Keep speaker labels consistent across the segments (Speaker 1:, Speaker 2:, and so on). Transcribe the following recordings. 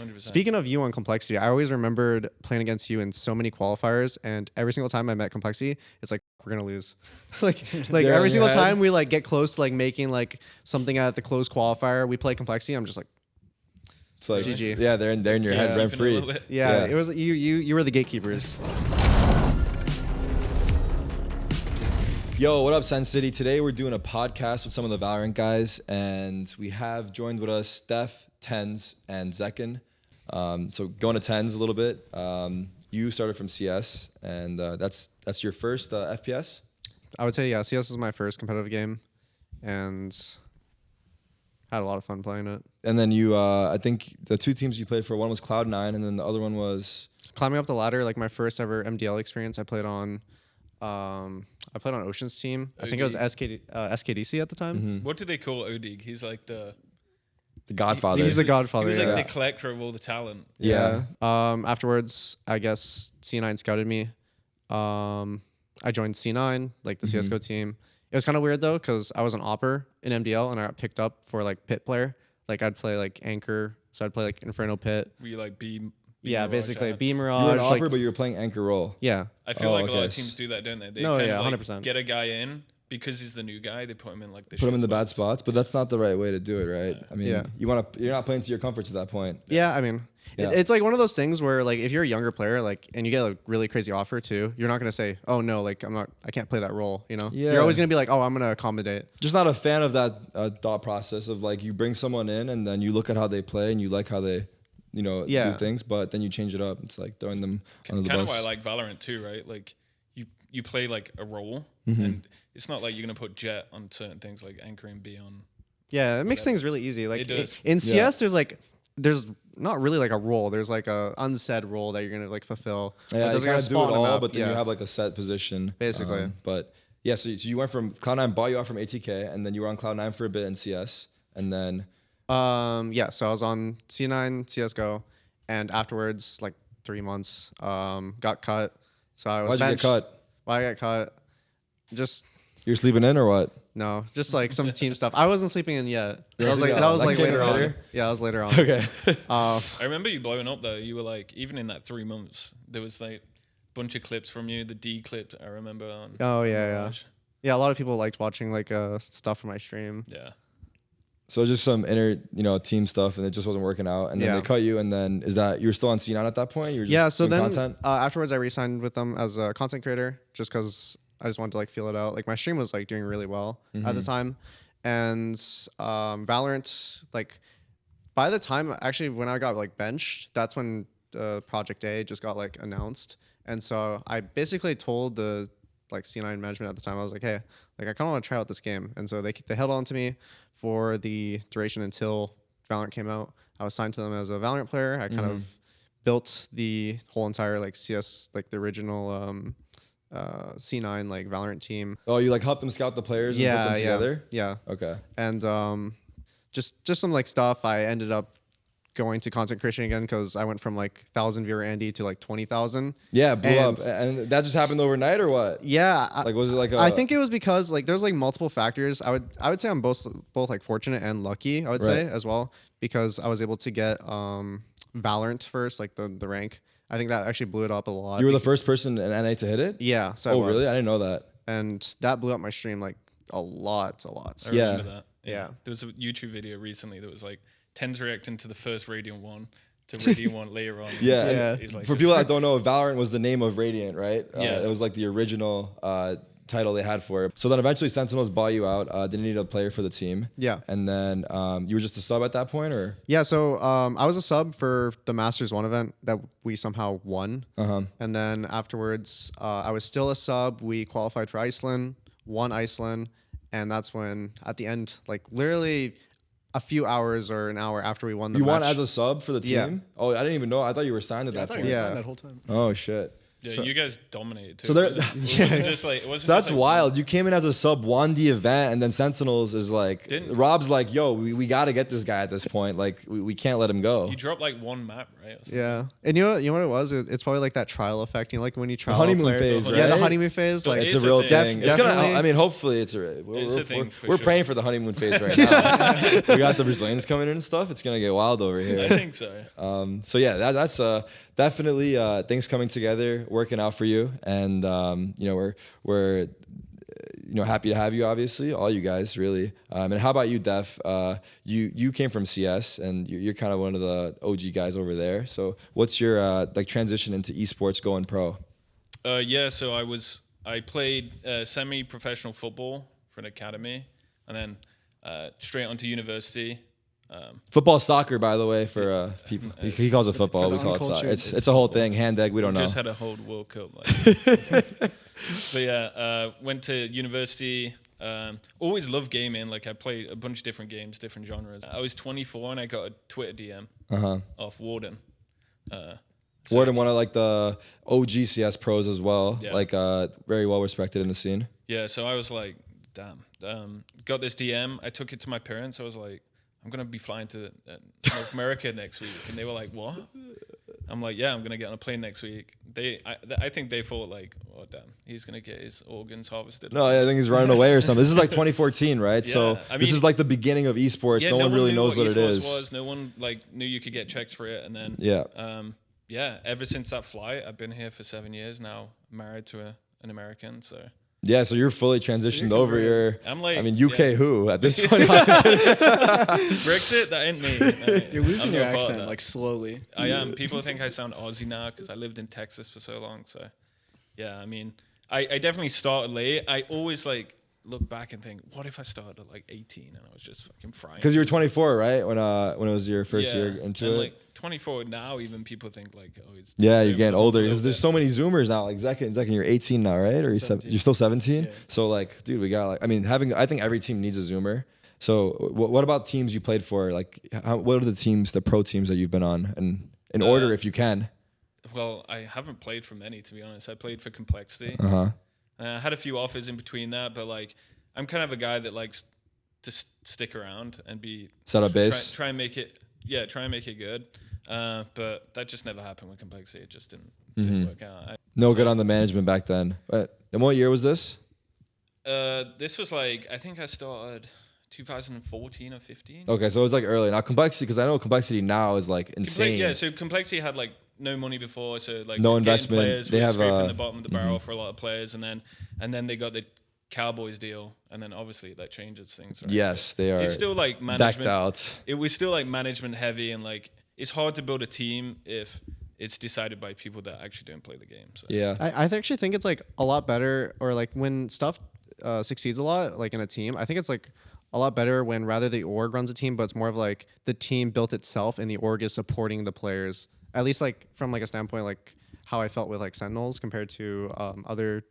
Speaker 1: 100%.
Speaker 2: Speaking of you on Complexity, I always remembered playing against you in so many qualifiers, and every single time I met Complexity, it's like we're gonna lose. like every single time we like get close to like making like something at the closed qualifier, we play Complexity. I'm just like,
Speaker 3: it's like
Speaker 2: GG.
Speaker 3: Yeah, they're in your head rent free.
Speaker 2: Yeah, it was you were the gatekeepers.
Speaker 3: Yo, what up, Sen City? Today we're doing a podcast with some of the Valorant guys, and we have joined with us Dephh, TenZ, and Zekken. So going to TenZ a little bit. You started from CS, and that's your first FPS?
Speaker 2: I would say, yeah, CS is my first competitive game, and had a lot of fun playing it.
Speaker 3: And then you, I think the two teams you played for, one was Cloud9, and then the other one was...
Speaker 2: Climbing up the ladder, like my first ever MDL experience, I played on Ocean's team. I think it was SKDC at the time.
Speaker 3: Mm-hmm.
Speaker 1: What do they call Odig? He's like the
Speaker 3: Godfather.
Speaker 2: He's the Godfather.
Speaker 1: He was like
Speaker 2: yeah.
Speaker 1: the collector of all the talent.
Speaker 3: Yeah.
Speaker 2: Afterwards, I guess C9 scouted me. I joined C9, like the CS:GO team. It was kind of weird though, because I was an opper in MDL and I got picked up for like pit player. Like I'd play like anchor, so I'd play like Inferno pit.
Speaker 1: Were you like B?
Speaker 2: Yeah,
Speaker 1: Mirage
Speaker 2: basically
Speaker 1: at?
Speaker 2: B Mirage.
Speaker 3: You were an opper,
Speaker 2: like,
Speaker 3: but you were playing anchor role.
Speaker 2: yeah.
Speaker 1: I feel like a lot
Speaker 3: okay.
Speaker 1: of teams do that, don't they? They
Speaker 2: No,
Speaker 1: kind
Speaker 2: yeah,
Speaker 1: of like
Speaker 2: 100%.
Speaker 1: get a guy in because he's the new guy. They put him in like the
Speaker 3: Put him in the bad
Speaker 1: spots.
Speaker 3: spots, but that's not the right way to do it, right?
Speaker 1: Yeah.
Speaker 3: I mean,
Speaker 2: Yeah.
Speaker 3: you're not playing to your comfort to that point.
Speaker 2: Yeah, I mean,
Speaker 3: Yeah.
Speaker 2: it's like one of those things where like if you're a younger player, like, and you get a really crazy offer too, you're not gonna say, oh no, like I can't play that role, you know?
Speaker 3: Yeah.
Speaker 2: You're always gonna be like, oh, I'm gonna accommodate.
Speaker 3: Just not a fan of that thought process of like you bring someone in and then you look at how they play and you like how they, do things, but then you change it up. It's like throwing them under the
Speaker 1: Kind of
Speaker 3: bus.
Speaker 1: why I like Valorant too, right? Like you play like a role,
Speaker 3: Mm-hmm.
Speaker 1: and it's not like you're gonna put Jet on certain things like anchoring B on.
Speaker 2: Yeah, it makes things really easy. Like
Speaker 1: It does.
Speaker 2: in CS, there's not really like a role. There's like a unsaid role that you're gonna like fulfill.
Speaker 3: Yeah,
Speaker 2: there's
Speaker 3: you
Speaker 2: like
Speaker 3: gotta do it all, but then
Speaker 2: yeah.
Speaker 3: you have like a set position.
Speaker 2: Basically.
Speaker 3: But yeah, so you went from Cloud9 bought you out from ATK, and then you were on Cloud9 for a bit in CS, and then
Speaker 2: yeah, so I was on C9 CS:GO, and afterwards, like 3 months, got cut. So I was
Speaker 3: why'd you get
Speaker 2: benched.
Speaker 3: cut?
Speaker 2: Why I got cut? Just
Speaker 3: You're sleeping in or what?
Speaker 2: no, just like some team stuff. I wasn't sleeping in yet. That was like
Speaker 3: That came
Speaker 2: later on.
Speaker 3: later?
Speaker 2: Yeah, that was later on.
Speaker 3: Okay.
Speaker 1: I remember you blowing up though. You were like, even in that 3 months, there was like a bunch of clips from you. The D clip I remember on.
Speaker 2: Oh yeah, yeah.
Speaker 1: Mirage.
Speaker 2: Yeah, a lot of people liked watching like stuff from my stream.
Speaker 1: Yeah.
Speaker 3: So just some inner, team stuff, and it just wasn't working out. And then
Speaker 2: Yeah.
Speaker 3: they cut you, and then you were still on C9 at that point? You were just
Speaker 2: Yeah, so
Speaker 3: doing
Speaker 2: then
Speaker 3: content?
Speaker 2: afterwards I re-signed with them as a content creator just because I just wanted to like feel it out. Like my stream was like doing really well at the time, and Valorant, like by the time actually when I got like benched, that's when Project A just got like announced, and so I basically told the like C9 management at the time, I was like, hey, like I kind of want to try out this game, and so they held on to me for the duration until Valorant came out. I was signed to them as a Valorant player. I kind of built the whole entire like CS, like the original C9 like Valorant team.
Speaker 3: Oh, you like helped them scout the players and put them together?
Speaker 2: Yeah.
Speaker 3: Okay.
Speaker 2: And just some like stuff. I ended up going to content creation again because I went from like 1,000 viewer Andy to like 20,000.
Speaker 3: Yeah, blew up. And that just happened overnight or what?
Speaker 2: Yeah.
Speaker 3: Like was it like
Speaker 2: I think it was because like there's like multiple factors. I would say I'm both like fortunate and lucky, I would say as well, because I was able to get Valorant first, like the rank. I think that actually blew it up a lot.
Speaker 3: You were the first person in NA to hit it?
Speaker 2: Yeah. So
Speaker 3: Oh, really? I didn't know that.
Speaker 2: And that blew up my stream like a lot.
Speaker 1: I
Speaker 3: Yeah.
Speaker 1: remember that.
Speaker 2: Yeah.
Speaker 1: There was a YouTube video recently that was like TenZ reacting to the first Radiant 1 to Radiant 1 later on.
Speaker 3: Yeah.
Speaker 2: Yeah.
Speaker 1: He's like,
Speaker 3: For people that don't know, Valorant was the name of Radiant, right?
Speaker 1: Yeah.
Speaker 3: It was like the original title they had for it. So then eventually Sentinels bought you out. Didn't need a player for the team.
Speaker 2: Yeah.
Speaker 3: And then you were just a sub at that point, or?
Speaker 2: Yeah, so I was a sub for the Masters 1 event that we somehow won. And then afterwards, I was still a sub. We qualified for Iceland, won Iceland. And that's when, at the end, like literally a few hours or an hour after we won the match.
Speaker 3: You won as a sub for the team?
Speaker 2: Yeah.
Speaker 3: Oh, I didn't even know. I thought you were signed at that point.
Speaker 2: you were
Speaker 4: signed that whole time.
Speaker 3: Oh, shit.
Speaker 1: Yeah,
Speaker 3: So-
Speaker 1: you guys dominated too.
Speaker 3: So there-
Speaker 1: It wasn't just like, it wasn't
Speaker 3: So that's
Speaker 1: just like
Speaker 3: wild. You came in as a sub 1D event, and then Sentinels is like,
Speaker 1: Didn't-
Speaker 3: Rob's like, yo, we got to get this guy at this point. Like, we can't let him go.
Speaker 1: You dropped like one map, right? Or something.
Speaker 2: Yeah, and you know what it was? It's probably like that trial effect. You know, like when you trial
Speaker 3: honeymoon
Speaker 2: a player.
Speaker 3: phase,
Speaker 2: Yeah, the
Speaker 3: right?
Speaker 2: honeymoon phase.
Speaker 1: But
Speaker 2: Like
Speaker 3: It's
Speaker 1: It's
Speaker 3: a
Speaker 1: a
Speaker 3: real
Speaker 1: thing.
Speaker 3: thing. It's gonna.
Speaker 2: Definitely.
Speaker 3: I mean, hopefully it's a.
Speaker 1: It's a thing for
Speaker 3: we're
Speaker 1: sure.
Speaker 3: praying for the honeymoon phase right now. We got the Brazilians coming in and stuff. It's gonna get wild over
Speaker 1: I
Speaker 3: here.
Speaker 1: think so.
Speaker 3: So yeah, that's definitely things coming together, working out for you, and we're happy to have you. Obviously, all you guys really. And how about you, Dephh? You came from CS, and you're kind of one of the OG guys over there. So what's your like transition into esports, going pro?
Speaker 1: Yeah, so I played semi-professional football for an academy, and then straight onto university.
Speaker 3: Football, soccer, by the way, for people. He calls it football. We
Speaker 2: the
Speaker 3: call it
Speaker 2: uncultured,
Speaker 3: soccer. It's a whole thing. Hand egg. We don't know.
Speaker 1: Just had a whole World Cup. Like. But yeah, went to university. Always loved gaming. Like I played a bunch of different games, different genres. I was 24 and I got a Twitter DM off Warden.
Speaker 3: Warden, one of like the OG CS pros as well.
Speaker 1: Yeah.
Speaker 3: Like very well respected in the scene.
Speaker 1: Yeah, so I was like, damn. Got this DM. I took it to my parents. I was like, I'm gonna be flying to North America next week, and they were like, what? I'm like, yeah, I'm gonna get on a plane next week. I think they thought like, oh damn, he's gonna get his organs harvested. or
Speaker 3: No, I think he's running away or something. This is like 2014, right?
Speaker 1: Yeah,
Speaker 3: So
Speaker 1: I
Speaker 3: this
Speaker 1: mean-
Speaker 3: is like the beginning of esports.
Speaker 1: Yeah,
Speaker 3: no one really
Speaker 1: knew
Speaker 3: knows what it
Speaker 1: esports
Speaker 3: is.
Speaker 1: Was. No one like knew you could get checks for it, and then
Speaker 3: Yeah.
Speaker 1: ever since that flight, I've been here for 7 years now, married to an American. So
Speaker 3: Yeah, so you're fully transitioned over.
Speaker 1: I'm like,
Speaker 3: I mean, UK
Speaker 1: yeah.
Speaker 3: who at this point?
Speaker 1: Brexit, that ain't me.
Speaker 4: You're losing
Speaker 1: I'm
Speaker 4: your
Speaker 1: no part of
Speaker 4: accent
Speaker 1: that.
Speaker 4: like slowly.
Speaker 1: I am. People think I sound Aussie now because I lived in Texas for so long. So, yeah, I mean, I definitely started late. I always like look back and think, what if I started at like 18 and I was just fucking frying?
Speaker 3: Because you were 24, right? When it was your first year into
Speaker 1: and
Speaker 3: it.
Speaker 1: like 24 now, even people think like, oh, he's
Speaker 3: Yeah, you're
Speaker 1: zooming
Speaker 3: getting
Speaker 1: up a
Speaker 3: older
Speaker 1: little
Speaker 3: because there's
Speaker 1: bit.
Speaker 3: so many Zoomers now. Like Zekken, you're 18 now, right? Or you're still 17?
Speaker 4: Yeah.
Speaker 3: So like, dude, we got like, I mean, I think every team needs a Zoomer. So what about teams you played for? Like, what are the pro teams that you've been on, and in order if you can?
Speaker 1: Well, I haven't played for many, to be honest. I played for Complexity. I had a few offers in between that, but like, I'm kind of a guy that likes to stick around and be
Speaker 3: Set up base.
Speaker 1: Try and make it, try and make it good. But that just never happened with Complexity. It just didn't work out.
Speaker 3: No good on the management back then. But and what year was this?
Speaker 1: This was like, I think I started 2014 or 15.
Speaker 3: Okay, so it was like early. Now Complexity, because I know Complexity now is like insane.
Speaker 1: Yeah, so Complexity had like no money before, so like
Speaker 3: No
Speaker 1: getting
Speaker 3: investment.
Speaker 1: Players
Speaker 3: They
Speaker 1: were
Speaker 3: have,
Speaker 1: scraping the bottom of the barrel for a lot of players, and then they got the Cowboys deal, and then obviously that changes things. Right?
Speaker 3: Yes, they are.
Speaker 1: It's still like
Speaker 3: decked
Speaker 1: management.
Speaker 3: out.
Speaker 1: It was still like management heavy, and like it's hard to build a team if it's decided by people that actually don't play the game. So.
Speaker 3: Yeah.
Speaker 2: I actually think it's like a lot better, or like when stuff succeeds a lot, like in a team. I think it's like a lot better when rather the org runs a team, but it's more of like the team built itself and the org is supporting the players. At least like from like a standpoint, like how I felt with like Sentinels compared to other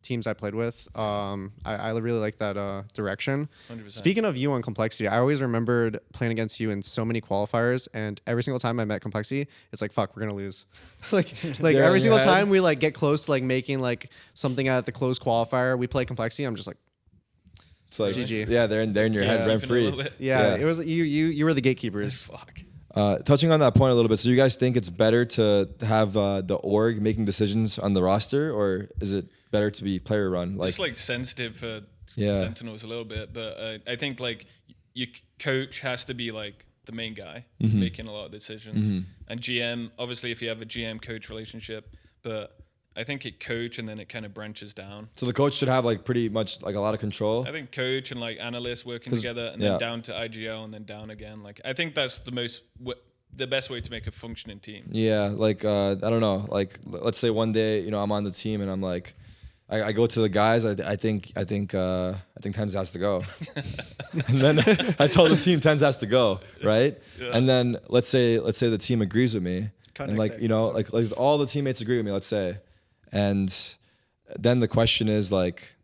Speaker 2: teams I played with. I really like that direction.
Speaker 1: 100%.
Speaker 2: Speaking of you on Complexity, I always remembered playing against you in so many qualifiers, and every single time I met Complexity, it's like, fuck, we're gonna lose. like
Speaker 3: Yeah,
Speaker 2: every
Speaker 3: in
Speaker 2: single
Speaker 3: your head?
Speaker 2: time we like get close to like making like something at the closed qualifier, we play Complexity. I'm just like,
Speaker 3: It's like
Speaker 2: GG.
Speaker 3: Yeah, they're in your head
Speaker 2: Yeah.
Speaker 3: rent
Speaker 1: Keeping it a
Speaker 3: free.
Speaker 1: little bit.
Speaker 2: yeah,
Speaker 3: Yeah.
Speaker 2: it was you were the gatekeepers.
Speaker 1: Fuck.
Speaker 3: Touching on that point a little bit, so you guys think it's better to have the org making decisions on the roster, or is it better to be player run? Like,
Speaker 1: It's like sensitive for
Speaker 3: Yeah.
Speaker 1: Sentinels a little bit, but I think like your coach has to be like the main guy
Speaker 3: Mm-hmm.
Speaker 1: making a lot of decisions, and GM obviously if you have a GM coach relationship, but I think it coach and then it kind of branches down.
Speaker 3: so the coach should have like pretty much like a lot of control.
Speaker 1: I think coach and like analysts working
Speaker 3: 'Cause-
Speaker 1: together, and
Speaker 3: yeah.
Speaker 1: then down to IGL, and then down again. Like I think that's the best way to make a functioning team.
Speaker 3: Yeah, like I don't know. Like let's say one day, I'm on the team and I'm like, I go to the guys. I think TenZ has to go, and then I tell the team TenZ has to go, right?
Speaker 1: Yeah.
Speaker 3: And then let's say the team agrees with me,
Speaker 4: Cut
Speaker 3: and
Speaker 4: next
Speaker 3: like
Speaker 4: day.
Speaker 3: like all the teammates agree with me. Let's say, and then the question is like,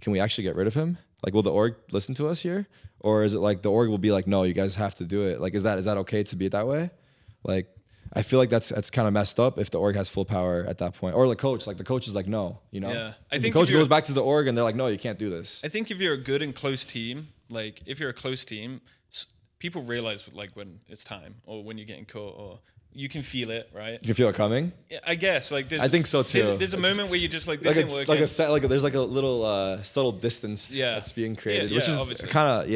Speaker 3: can we actually get rid of him? Like, will the org listen to us here, or is it like the org will be like, no, you guys have to do it? Like, is that okay to be it that way? Like, I feel like that's kind of messed up if the org has full power at that point, or the coach is like, no,
Speaker 1: Yeah, I
Speaker 3: the
Speaker 1: think
Speaker 3: coach goes back to the org and they're like, no, you can't do this.
Speaker 1: I think if you're a good and close team, like if you're a close team, people realize like when it's time or when you're getting caught, or you can feel it, right?
Speaker 3: You can feel it coming.
Speaker 1: Yeah, I guess like
Speaker 3: I think so too.
Speaker 1: There's a moment where you're just like, this
Speaker 3: like
Speaker 1: ain't
Speaker 3: it's
Speaker 1: working.
Speaker 3: like there's like a little subtle distance that's being created, which is
Speaker 1: obviously.
Speaker 3: kind of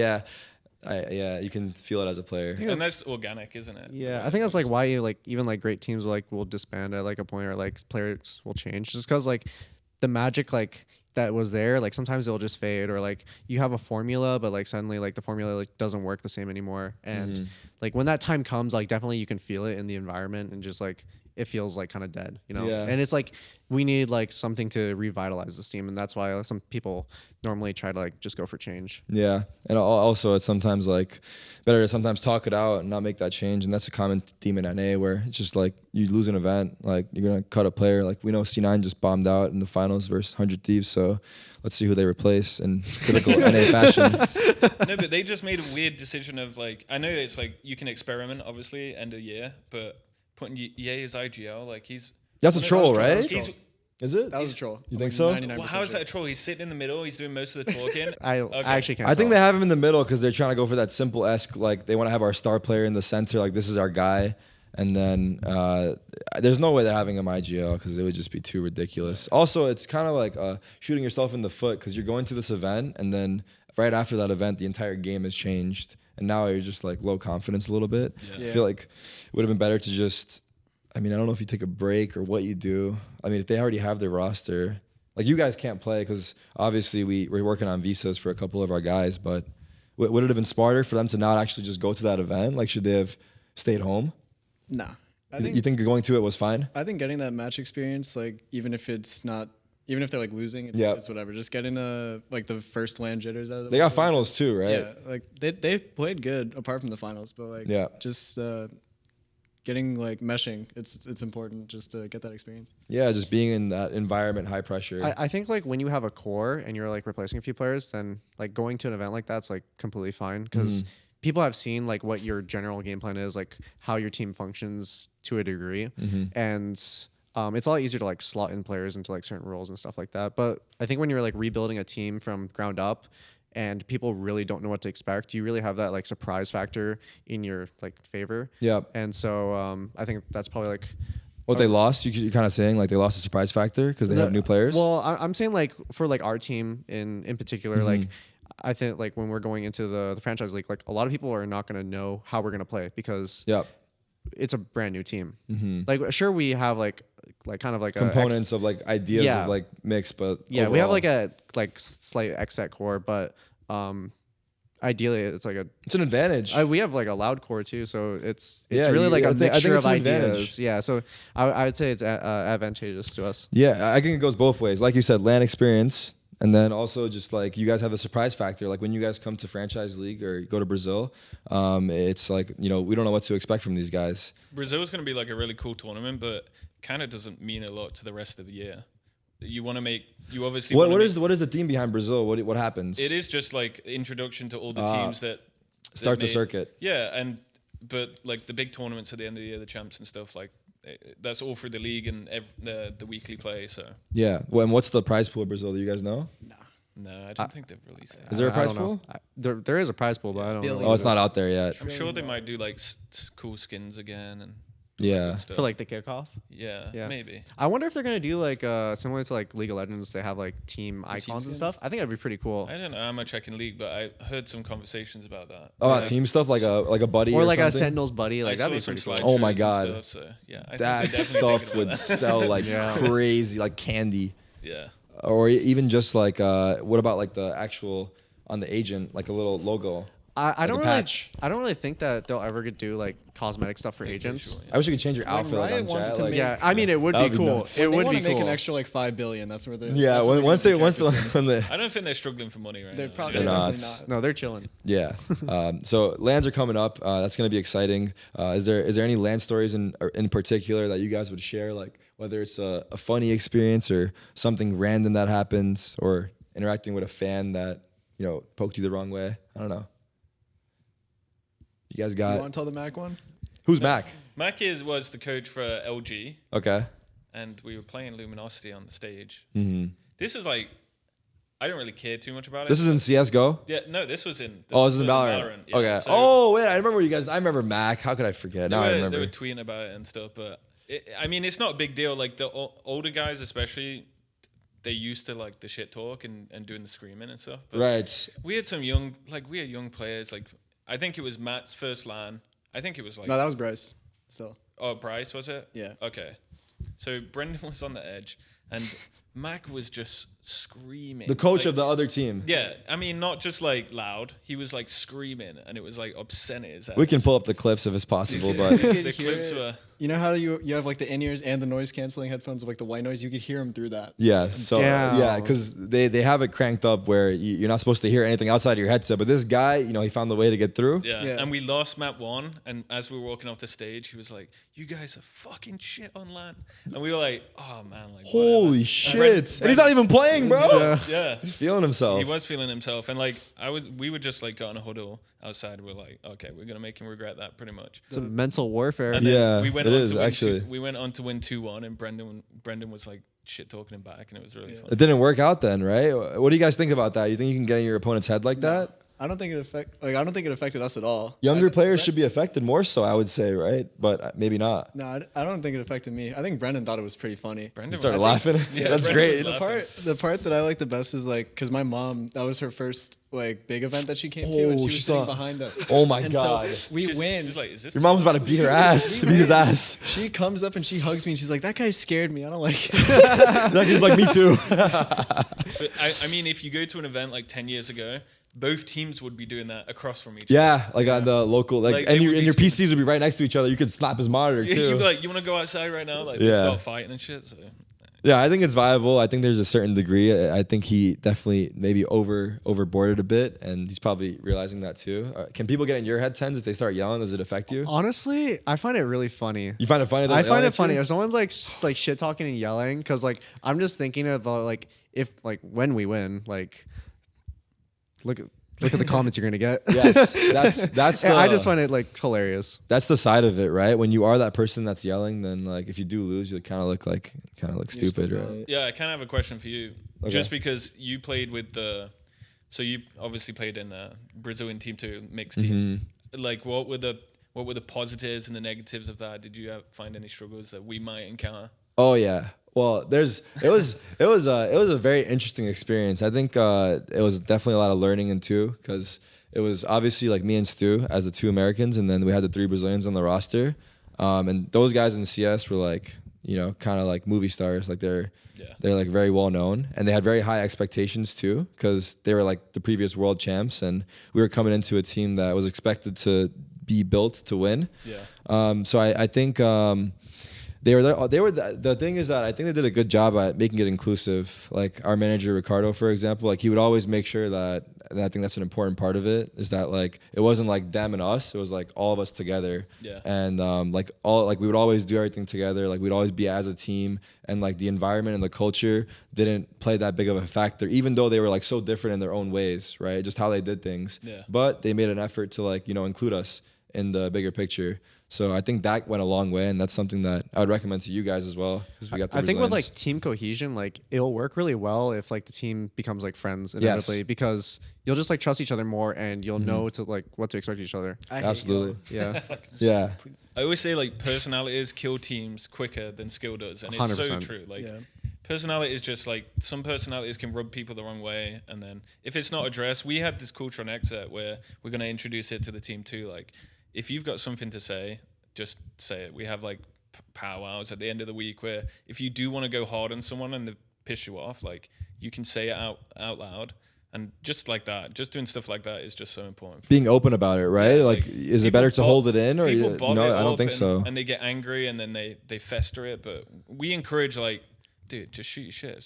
Speaker 3: you can feel it as a player.
Speaker 1: And that's organic, isn't it?
Speaker 2: Yeah, I think that's like why you like even like great teams will disband at like a point, or like players will change just because like the magic like that was there, like sometimes it'll just fade, or like you have a formula but like suddenly like the formula like doesn't work the same anymore, and like when that time comes, like definitely you can feel it in the environment, and just like it feels like kind of dead, you know.
Speaker 3: Yeah.
Speaker 2: And it's like we need like something to revitalize this team, and that's why some people normally try to like just go for change.
Speaker 3: Yeah, and also it's sometimes like better to sometimes talk it out and not make that change, and that's a common theme in NA where it's just like you lose an event, like you're gonna cut a player. Like we know C9 just bombed out in the finals versus 100 Thieves, so let's see who they replace in typical NA fashion.
Speaker 1: No, but they just made a weird decision of like, I know it's like you can experiment obviously end of year, but putting Ye as IGL, like
Speaker 3: That's a troll, right?
Speaker 1: He's,
Speaker 3: Is it?
Speaker 2: That was a troll.
Speaker 3: You think so?
Speaker 1: well, how is that a troll? He's sitting in the middle. He's doing most of the talking.
Speaker 2: I actually can't.
Speaker 3: I think
Speaker 2: tell.
Speaker 3: they have him in the middle because they're trying to go for that simple-esque, like they want to have our star player in the center, like this is our guy. And then there's no way they're having him IGL because it would just be too ridiculous. Also, it's kind of like shooting yourself in the foot because you're going to this event and then right after that event, the entire game has changed. And now you're just like low confidence a little bit.
Speaker 1: Yeah.
Speaker 3: I feel like it would have been better to just, I mean, I don't know if you take a break or what you do. I mean, if they already have their roster, like you guys can't play because obviously we're working on visas for a couple of our guys, but would it have been smarter for them to not actually just go to that event? Like, should they have stayed home?
Speaker 4: Nah.
Speaker 3: You think going to it was fine?
Speaker 4: I think getting that match experience, like even if they're like losing, it's whatever. Just getting like the first LAN jitters out of the
Speaker 3: They got finals too, right?
Speaker 4: Yeah, like they played good apart from the finals, but like just getting like meshing, it's important just to get that experience.
Speaker 3: Yeah, just being in that environment, high pressure.
Speaker 2: I think like when you have a core and you're like replacing a few players, then like going to an event like that's like completely fine because people have seen like what your general game plan is, like how your team functions to a degree, and it's a lot easier to like slot in players into like certain roles and stuff like that. But I think when you're like rebuilding a team from ground up and people really don't know what to expect, you really have that like surprise factor in your like favor.
Speaker 3: Yeah.
Speaker 2: And so I think that's probably like
Speaker 3: What they lost, you're kind of saying like they lost the surprise factor because they have new players?
Speaker 2: Well, I'm saying like for like our team in particular, like I think like when we're going into the franchise league, like a lot of people are not going to know how we're going to play because it's a brand new team. Like sure we have like kind of like
Speaker 3: components of like ideas of like mix, but
Speaker 2: overall, we have like a like slight XSET core, but ideally it's like it's
Speaker 3: an advantage.
Speaker 2: We have like a loud core too, so it's really like a mixture of ideas. Yeah, so I would say it's advantageous to us.
Speaker 3: Yeah, I think it goes both ways. Like you said, LAN experience. And then also just like you guys have the surprise factor. Like when you guys come to franchise league or go to Brazil, it's like, we don't know what to expect from these guys.
Speaker 1: Brazil is going to be like a really cool tournament, but kind of doesn't mean a lot to the rest of the year. You want to make, you obviously.
Speaker 3: What is the theme behind Brazil? What happens?
Speaker 1: It is just like introduction to all the teams that
Speaker 3: start the circuit.
Speaker 1: Yeah, but like the big tournaments at the end of the year, the champs and stuff, like that's all through the league and the weekly play. So
Speaker 3: yeah. Well, and what's the prize pool of Brazil? Do you guys know?
Speaker 1: No, I don't think they've released it.
Speaker 3: Is there a prize pool?
Speaker 2: There is a prize pool, but I don't know.
Speaker 3: Oh, it's not out there yet.
Speaker 1: I'm sure they might do like cool skins again and
Speaker 2: for like the kickoff.
Speaker 1: Yeah, maybe.
Speaker 2: I wonder if they're gonna do like similar to like League of Legends. They have like team icons and stuff. I think that'd be pretty cool.
Speaker 1: I don't know how much I can league, but I heard some conversations about that.
Speaker 3: Oh, team stuff like a buddy
Speaker 2: or like
Speaker 3: something?
Speaker 2: a Sentinels buddy. Like that'd be pretty cool.
Speaker 3: Oh my god,
Speaker 1: stuff, so, yeah,
Speaker 3: that stuff would sell like crazy, like candy.
Speaker 1: Yeah.
Speaker 3: Or even just like what about like the actual on the agent, like a little logo.
Speaker 2: I don't really think that they'll ever do like cosmetic stuff for agents.
Speaker 1: Sure,
Speaker 3: I wish you could change your outfit like on
Speaker 4: wants
Speaker 3: Jet.
Speaker 4: to
Speaker 3: Like,
Speaker 4: make-
Speaker 2: I mean it would be cool.
Speaker 3: nuts.
Speaker 2: It would be
Speaker 4: make
Speaker 2: cool.
Speaker 4: an extra like $5 billion. That's where they.
Speaker 3: yeah,
Speaker 4: that's where
Speaker 3: once
Speaker 4: they're
Speaker 3: they
Speaker 4: gonna
Speaker 3: once
Speaker 4: make characters
Speaker 3: the
Speaker 4: skins.
Speaker 3: when the
Speaker 1: I don't think they're struggling for money right
Speaker 4: They're
Speaker 1: now.
Speaker 4: probably
Speaker 3: They're
Speaker 4: definitely
Speaker 3: not.
Speaker 4: not.
Speaker 2: No, they're chilling.
Speaker 3: yeah. So LANs are coming up. That's gonna be exciting. Is there any LAN stories in particular that you guys would share? Like whether it's a funny experience or something random that happens, or interacting with a fan that poked you the wrong way. I don't know. You guys got.
Speaker 4: You want to tell the Mac one?
Speaker 3: Who's Mac?
Speaker 1: Mac was the coach for LG,
Speaker 3: Okay.
Speaker 1: and we were playing Luminosity on the stage.
Speaker 3: Mm-hmm.
Speaker 1: This is like, I don't really care too much about it.
Speaker 3: This is in CS:GO.
Speaker 1: Yeah, no, this was in.
Speaker 3: This is in Valorant.
Speaker 1: Yeah,
Speaker 3: Okay.
Speaker 1: so
Speaker 3: Wait, I remember you guys. I remember Mac. How could I forget? Now I remember.
Speaker 1: They were tweeting about it and stuff, but I mean, it's not a big deal. Like the older guys, especially, they used to like the shit talk and doing the screaming and stuff. But
Speaker 3: Right.
Speaker 1: we had some we had young players. Like I think it was Matt's first LAN. I think it was like.
Speaker 4: No, that was Bryce. Still.
Speaker 1: Oh, Bryce, was it?
Speaker 4: Yeah.
Speaker 1: Okay. So Brendan was on the edge, and Mac was just screaming.
Speaker 3: The coach
Speaker 1: like,
Speaker 3: of the other team.
Speaker 1: Yeah, I mean, not just like loud. He was like screaming, and it was like obscenities.
Speaker 3: We can pull up the clips if it's possible, but
Speaker 1: The clips were.
Speaker 4: You know how you have like the in-ears and the noise canceling headphones with like the white noise? You could hear them through that.
Speaker 3: yeah. So
Speaker 2: Damn.
Speaker 3: yeah, because they have it cranked up where you're not supposed to hear anything outside of your headset. But this guy, he found the way to get through.
Speaker 1: Yeah.
Speaker 4: Yeah.
Speaker 1: And we lost map 1, and as we were walking off the stage, he was like, "You guys are fucking shit on LAN," and we were like, "Oh man, like
Speaker 3: Holy
Speaker 1: whatever."
Speaker 3: shit! And he's not even playing, bro.
Speaker 1: Yeah.
Speaker 3: He's feeling himself.
Speaker 1: He was feeling himself, and like we would just like got in a huddle outside. We're like, okay, we're gonna make him regret that pretty much.
Speaker 2: It's a mental warfare.
Speaker 1: And then
Speaker 3: Yeah,
Speaker 1: we went
Speaker 3: it
Speaker 1: on
Speaker 3: is,
Speaker 1: to win
Speaker 3: actually.
Speaker 1: we went on to win 2-1, and Brendan was like shit talking him back, and it was really fun.
Speaker 3: It didn't work out then, right? What do you guys think about that? You think you can get in your opponent's head like that?
Speaker 4: I don't think it affected us at all.
Speaker 3: Younger players should be affected more so, I would say, right? But maybe not.
Speaker 4: No, I don't think it affected me. I think Brendan thought it was pretty funny.
Speaker 3: You
Speaker 1: Brendan
Speaker 3: started
Speaker 1: was-
Speaker 3: laughing.
Speaker 1: Yeah,
Speaker 3: That's
Speaker 1: Brendan
Speaker 3: great.
Speaker 1: was laughing.
Speaker 4: The part that I like the best is like because my mom, that was her first like big event that she came to, and
Speaker 3: Oh,
Speaker 4: she
Speaker 3: she
Speaker 4: was sitting
Speaker 3: saw-
Speaker 4: behind us.
Speaker 3: Oh my
Speaker 4: And
Speaker 3: god.
Speaker 4: so we
Speaker 1: She's-
Speaker 4: win.
Speaker 1: she's like, is this
Speaker 3: Your mom's about to beat her ass. Beat his ass.
Speaker 4: She comes up and she hugs me and she's like, "That guy scared me. I don't like it."
Speaker 3: He's like, me too.
Speaker 1: But I mean, if you go to an event like 10 years ago, both teams would be doing that across from each other.
Speaker 3: Yeah, like on the local,
Speaker 1: Like,
Speaker 3: and
Speaker 1: they
Speaker 3: your
Speaker 1: would
Speaker 3: and
Speaker 1: be
Speaker 3: your
Speaker 1: screaming.
Speaker 3: PCs would be right next to each other. You could slap his monitor
Speaker 1: You'd
Speaker 3: too.
Speaker 1: be like, you want to go outside right now? Like,
Speaker 3: Yeah.
Speaker 1: start fighting and shit. So.
Speaker 3: Yeah, I think it's viable. I think there's a certain degree. I think he definitely maybe overboarded a bit, and he's probably realizing that too. Can people get in your head, TenZ, if they start yelling? Does it affect you?
Speaker 2: Honestly, I find it really funny.
Speaker 3: You find it funny?
Speaker 2: I find it funny if someone's like shit talking and yelling, because like I'm just thinking about like if like when we win, like look at the comments you're gonna get.
Speaker 3: Yes, that's.
Speaker 2: And
Speaker 3: The,
Speaker 2: I just find it like hilarious.
Speaker 3: that's the side of it, right? When you are that person that's yelling, then like if you do lose, you kind of look stupid, right?
Speaker 1: Yeah, I kind of have a question for you.
Speaker 3: Okay.
Speaker 1: Just because you played with so you obviously played in Brazilian Team 2 mixed team. Like, what were the positives and the negatives of that? Did you find any struggles that we might encounter?
Speaker 3: Oh yeah. Well, it was a very interesting experience. I think it was definitely a lot of learning into, because it was obviously like me and Stu as the 2 Americans, and then we had the 3 Brazilians on the roster, and those guys in CS were like, kind of like movie stars. Like they're like very well known, and they had very high expectations too, because they were like the previous world champs, and we were coming into a team that was expected to be built to win.
Speaker 1: Yeah.
Speaker 3: So I think. The thing is that I think they did a good job at making it inclusive. Like our manager Ricardo, for example, like he would always make sure that, and I think that's an important part of it, is that like it wasn't like them and us, it was like all of us together.
Speaker 1: Yeah.
Speaker 3: And we would always do everything together. Like we'd always be as a team, and like the environment and the culture didn't play that big of a factor, even though they were like so different in their own ways, right? Just how they did things.
Speaker 1: Yeah.
Speaker 3: But they made an effort to like, include us in the bigger picture. So I think that went a long way, and that's something that I would recommend to you guys as well, because we got the
Speaker 2: I think with
Speaker 3: Brazilians.
Speaker 2: like team cohesion, like it'll work really well if like the team becomes like friends inevitably, because you'll just like trust each other more, and you'll know to like what to expect of each other.
Speaker 3: Absolutely.
Speaker 2: Yeah.
Speaker 3: Yeah.
Speaker 1: I always say like personalities kill teams quicker than skill does, and it's so
Speaker 2: 100%.
Speaker 1: true. Like personality is just like some personalities can rub people the wrong way, and then if it's not addressed, we had this culture on exit where we're gonna introduce it to the team too. Like if you've got something to say, just say it. We have like powwows at the end of the week where if you do want to go hard on someone and they piss you off, like you can say it out loud. And just like that, just doing stuff like that is just so important.
Speaker 3: Being open about it, right?
Speaker 1: Yeah,
Speaker 3: like, is it
Speaker 1: people
Speaker 3: better to hold it in, or
Speaker 1: people bottle
Speaker 3: no?
Speaker 1: it
Speaker 3: I don't
Speaker 1: up
Speaker 3: think so.
Speaker 1: And they get angry, and then they fester it. But we encourage, like, dude, just shoot your shit.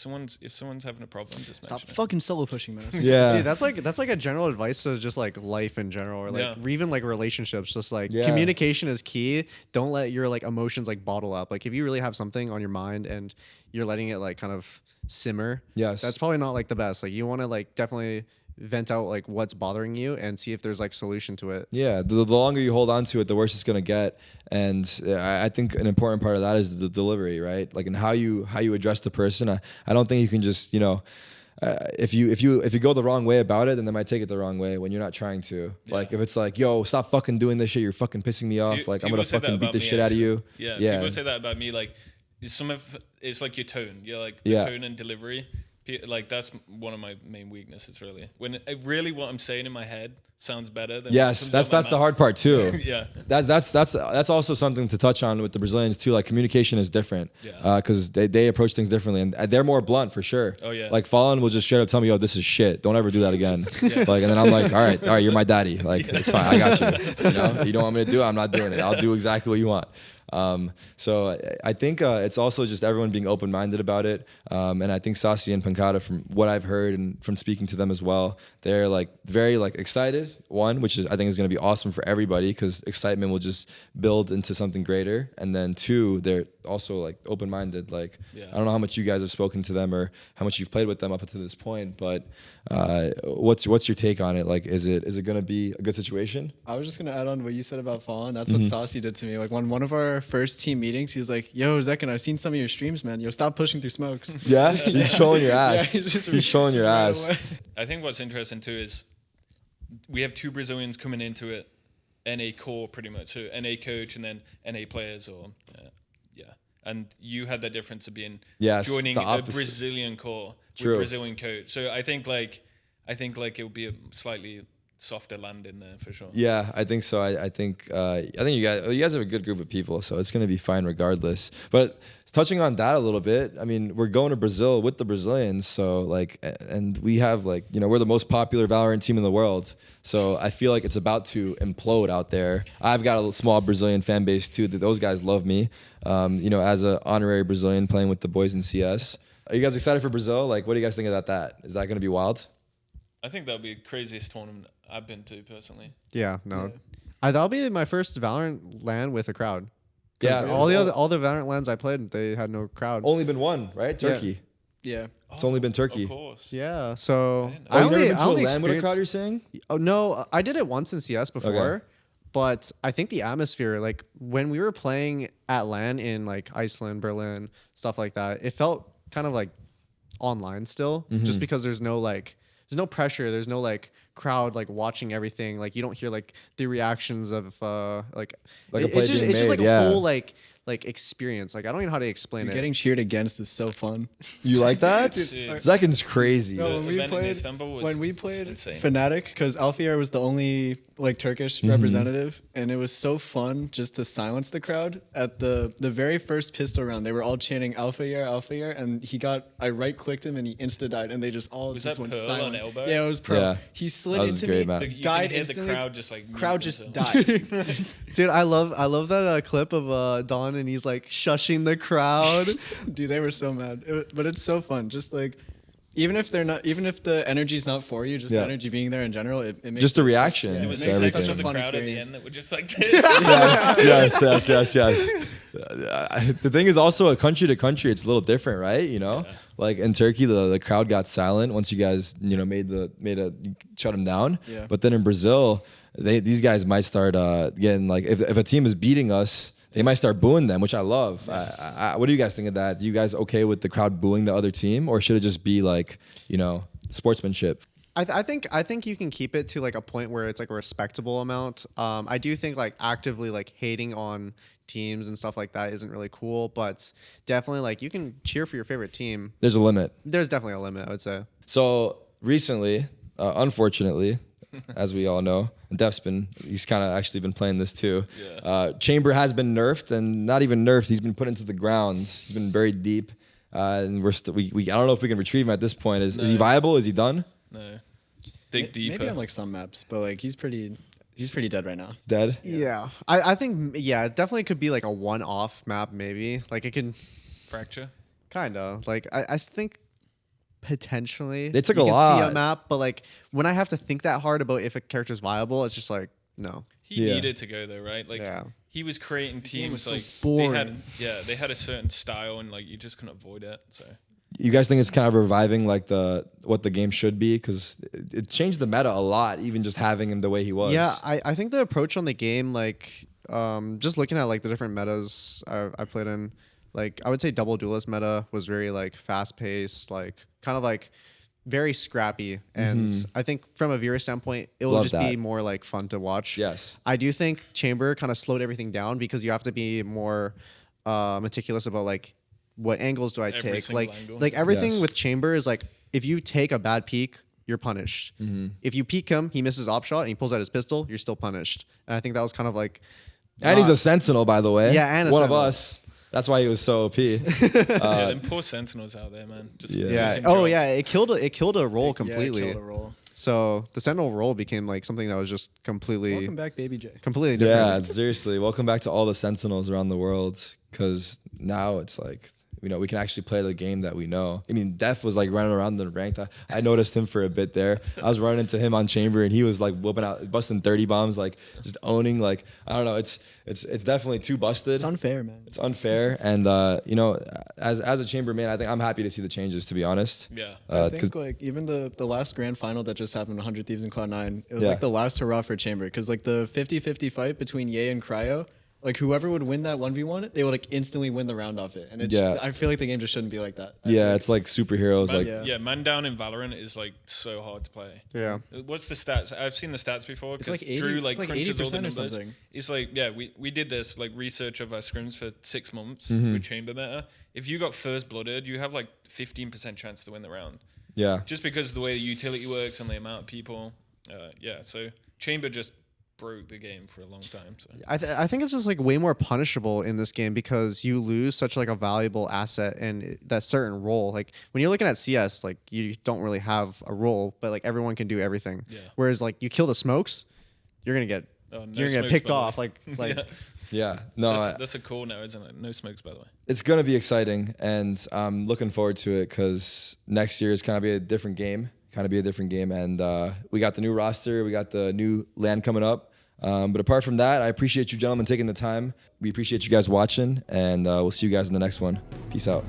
Speaker 1: If someone's having a problem, just
Speaker 4: Stop
Speaker 1: mention it.
Speaker 4: fucking solo pushing, man.
Speaker 3: Yeah.
Speaker 2: Dude, that's like a general advice to just like life in general, or like even like relationships. Just like communication is key. Don't let your like emotions like bottle up. Like if you really have something on your mind and you're letting it like kind of simmer,
Speaker 3: Yes.
Speaker 2: that's probably not like the best. Like you want to like definitely vent out like what's bothering you and see if there's like solution to it.
Speaker 3: Yeah, the longer you hold on to it, the worse it's gonna get. And I think an important part of that is the delivery, right? Like, and how you address the person. I don't think you can just, if you go the wrong way about it, then they might take it the wrong way when you're not trying to. Yeah. Like if it's like, yo, stop fucking doing this shit, you're fucking pissing me off. Like I'm gonna fucking beat the shit out of you.
Speaker 1: Yeah, people say that about me. Like some of it's like your tone. You're like the tone and delivery. Like that's one of my main weaknesses, really. When what I'm saying in my head sounds better than
Speaker 3: that's the hard part too.
Speaker 1: Yeah,
Speaker 3: that's also something to touch on with the Brazilians too. Like communication is different because they approach things differently and they're more blunt for sure.
Speaker 1: Oh yeah,
Speaker 3: like Fallen will just straight up tell me, yo, this is shit, don't ever do that again. Like, and then I'm like, all right, you're my daddy, like it's fine, I got you. You don't want me to do it, I'm not doing it, I'll do exactly what you want. So I think it's also just everyone being open-minded about it. And I think Sasi and Pancada, from what I've heard and from speaking to them as well, they're like very like excited, which is I think is going to be awesome for everybody because excitement will just build into something greater. And then 2, they're also like open-minded. Like I don't know how much you guys have spoken to them or how much you've played with them up to this point, but what's your take on it? Like, is it going to be a good situation?
Speaker 4: I was just going to add on what you said about Fallen. That's what Sasi did to me. Like when one of our first team meetings, he was like, yo, Zekken, I've seen some of your streams, man. Yo, stop pushing through smokes.
Speaker 3: Yeah? He's showing your ass. He's showing your ass.
Speaker 1: I think what's interesting too is we have 2 Brazilians coming into it, NA core pretty much, so NA coach and then NA players or and you had that difference of being joining a Brazilian core with Brazilian coach. So I think it would be a slightly softer landing there for sure.
Speaker 3: Yeah, I think so. I think you guys have a good group of people, so it's going to be fine regardless. But touching on that a little bit, I mean, we're going to Brazil with the Brazilians, so like, and we have like, we're the most popular Valorant team in the world. So I feel like it's about to implode out there. I've got a small Brazilian fan base too. Those guys love me. As an honorary Brazilian playing with the boys in CS. Are you guys excited for Brazil? Like, what do you guys think about that? Is that going to be wild?
Speaker 1: I think that'll be the craziest tournament I've been to personally.
Speaker 2: Yeah, no. That'll be my first Valorant LAN with a crowd.
Speaker 3: Yeah,
Speaker 2: all the Valorant LANs I played, they had no crowd.
Speaker 3: Only been one, right? Turkey.
Speaker 4: Yeah.
Speaker 3: It's only been Turkey.
Speaker 1: Of course.
Speaker 2: Yeah. So
Speaker 3: I only been to a LAN with a crowd, you're saying?
Speaker 2: Oh no, I did it once in CS before. But I think the atmosphere, like when we were playing at LAN in like Iceland, Berlin, stuff like that, it felt kind of like online still, just because there's no pressure, there's no like crowd like watching everything, like you don't hear like the reactions of it's just like a whole like experience. Like I don't even know how to explain it.
Speaker 4: Getting cheered against is so fun.
Speaker 3: You like that? Zekken's crazy.
Speaker 4: No, when we played Fnatic, because Alfier was the only like Turkish representative, and it was so fun just to silence the crowd. At the very first pistol round, they were all chanting Alfier, and I right clicked him and he insta died, and they just all
Speaker 1: was
Speaker 4: just
Speaker 1: that
Speaker 4: went
Speaker 1: Pearl
Speaker 4: silent.
Speaker 1: On elbow?
Speaker 4: Yeah, it was Pro. Yeah. He slid into me, died instantly.
Speaker 1: The
Speaker 4: crowd just died.
Speaker 2: Dude, I love that clip of Don, and he's like shushing the crowd.
Speaker 4: Dude, they were so mad. But it's so fun. Just like, even if the energy's not for you, just the energy being there in general, it makes
Speaker 3: just the reaction.
Speaker 1: There was such a fun crowd experience. At the end that were just like this.
Speaker 3: yes. The thing is also a country to country, it's a little different, right? Like in Turkey, the crowd got silent once you guys, shut them down.
Speaker 4: Yeah.
Speaker 3: But then in Brazil, these guys might start getting like, if a team is beating us, they might start booing them, which I love. What do you guys think of that? Do you guys okay with the crowd booing the other team, or should it just be like, sportsmanship?
Speaker 2: I think you can keep it to like a point where it's like a respectable amount. I do think like actively like hating on teams and stuff like that isn't really cool, but definitely like you can cheer for your favorite team.
Speaker 3: There's a limit.
Speaker 2: There's definitely a limit, I would say.
Speaker 3: So recently, unfortunately, as we all know, Deph's he's kind of actually been playing this too.
Speaker 1: Yeah.
Speaker 3: Chamber has been nerfed, and not even nerfed. He's been put into the grounds. He's been buried deep, and we I don't know if we can retrieve him at this point. Is he viable? Is he done?
Speaker 1: No. Dig deeper.
Speaker 4: Maybe on like some maps, but like he's pretty dead right now.
Speaker 3: Dead?
Speaker 2: Yeah. I think it definitely could be like a one-off map maybe. Like it can
Speaker 1: fracture.
Speaker 2: Kind of. Like I think potentially
Speaker 3: they took
Speaker 2: you
Speaker 3: a
Speaker 2: can
Speaker 3: lot.
Speaker 2: See a map, but like when I have to think that hard about if a character's viable, it's just like no.
Speaker 1: He needed to go though, right? Like he was creating teams like they had a certain style and like you just couldn't avoid it. So
Speaker 3: you guys think it's kind of reviving like what the game should be? Because it changed the meta a lot, even just having him the way he was.
Speaker 2: Yeah, I think the approach on the game, like just looking at like the different metas I played in, like I would say double duelist meta was very like fast paced, like kind of like very scrappy. And I think from a viewer standpoint, it will just be more like fun to watch.
Speaker 3: Yes.
Speaker 2: I do think Chamber kind of slowed everything down because you have to be more meticulous about like what angles do I take. Like everything with Chamber is like if you take a bad peek, you're punished. If you peek him, he misses op shot and he pulls out his pistol, you're still punished. And I think that was kind of like
Speaker 3: and he's a Sentinel, by the way.
Speaker 2: Yeah, and
Speaker 3: one of us. That's why he was so OP.
Speaker 1: Yeah, them poor Sentinels out there, man. Just
Speaker 2: Oh yeah, it killed a role completely.
Speaker 4: Yeah, it killed a role.
Speaker 2: So the Sentinel role became like something that was just completely
Speaker 4: Welcome back, Baby J.
Speaker 2: Completely different.
Speaker 3: Yeah, seriously. Welcome back to all the Sentinels around the world, because now it's like, you know, we can actually play the game that we know. I mean, Dephh was like running around the ranked. I noticed him for a bit there. I was running into him on Chamber, and he was like whooping out, busting 30 bombs, like just owning. Like I don't know, it's definitely too busted.
Speaker 4: It's unfair, man.
Speaker 3: It's unfair, and you know, as a Chamber man, I think I'm happy to see the changes. To be honest,
Speaker 1: yeah.
Speaker 4: I think like even the last grand final that just happened, 100 Thieves in Quad 9, it was like the last hurrah for Chamber, because like the 50-50 fight between Ye and Cryo. Like whoever would win that 1v1, they would like instantly win the round off it. And I feel like the game just shouldn't be like that.
Speaker 3: It's like superheroes.
Speaker 1: Man down in Valorant is like so hard to play.
Speaker 2: Yeah.
Speaker 1: What's the stats? I've seen the stats before.
Speaker 4: It's like 80,
Speaker 1: Drew
Speaker 4: it's like 80% or
Speaker 1: something. It's like we did this like research of our scrims for 6 months with Chamber meta. If you got first blooded, you have like 15% chance to win the round.
Speaker 3: Yeah.
Speaker 1: Just because of the way the utility works and the amount of people. So Chamber just broke the game for a long time. So
Speaker 2: I think it's just like way more punishable in this game because you lose such like a valuable asset and that certain role. Like when you're looking at CS, like you don't really have a role, but like everyone can do everything.
Speaker 1: Yeah.
Speaker 2: Whereas like you kill the smokes, you're gonna get picked off. Like
Speaker 3: yeah. No,
Speaker 1: that's a call now, isn't it? No smokes, by the way.
Speaker 3: It's gonna be exciting, and I'm looking forward to it because next year is gonna be a different game. And we got the new roster, we got the new land coming up. But apart from that, I appreciate you gentlemen taking the time. We appreciate you guys watching, and we'll see you guys in the next one. Peace out.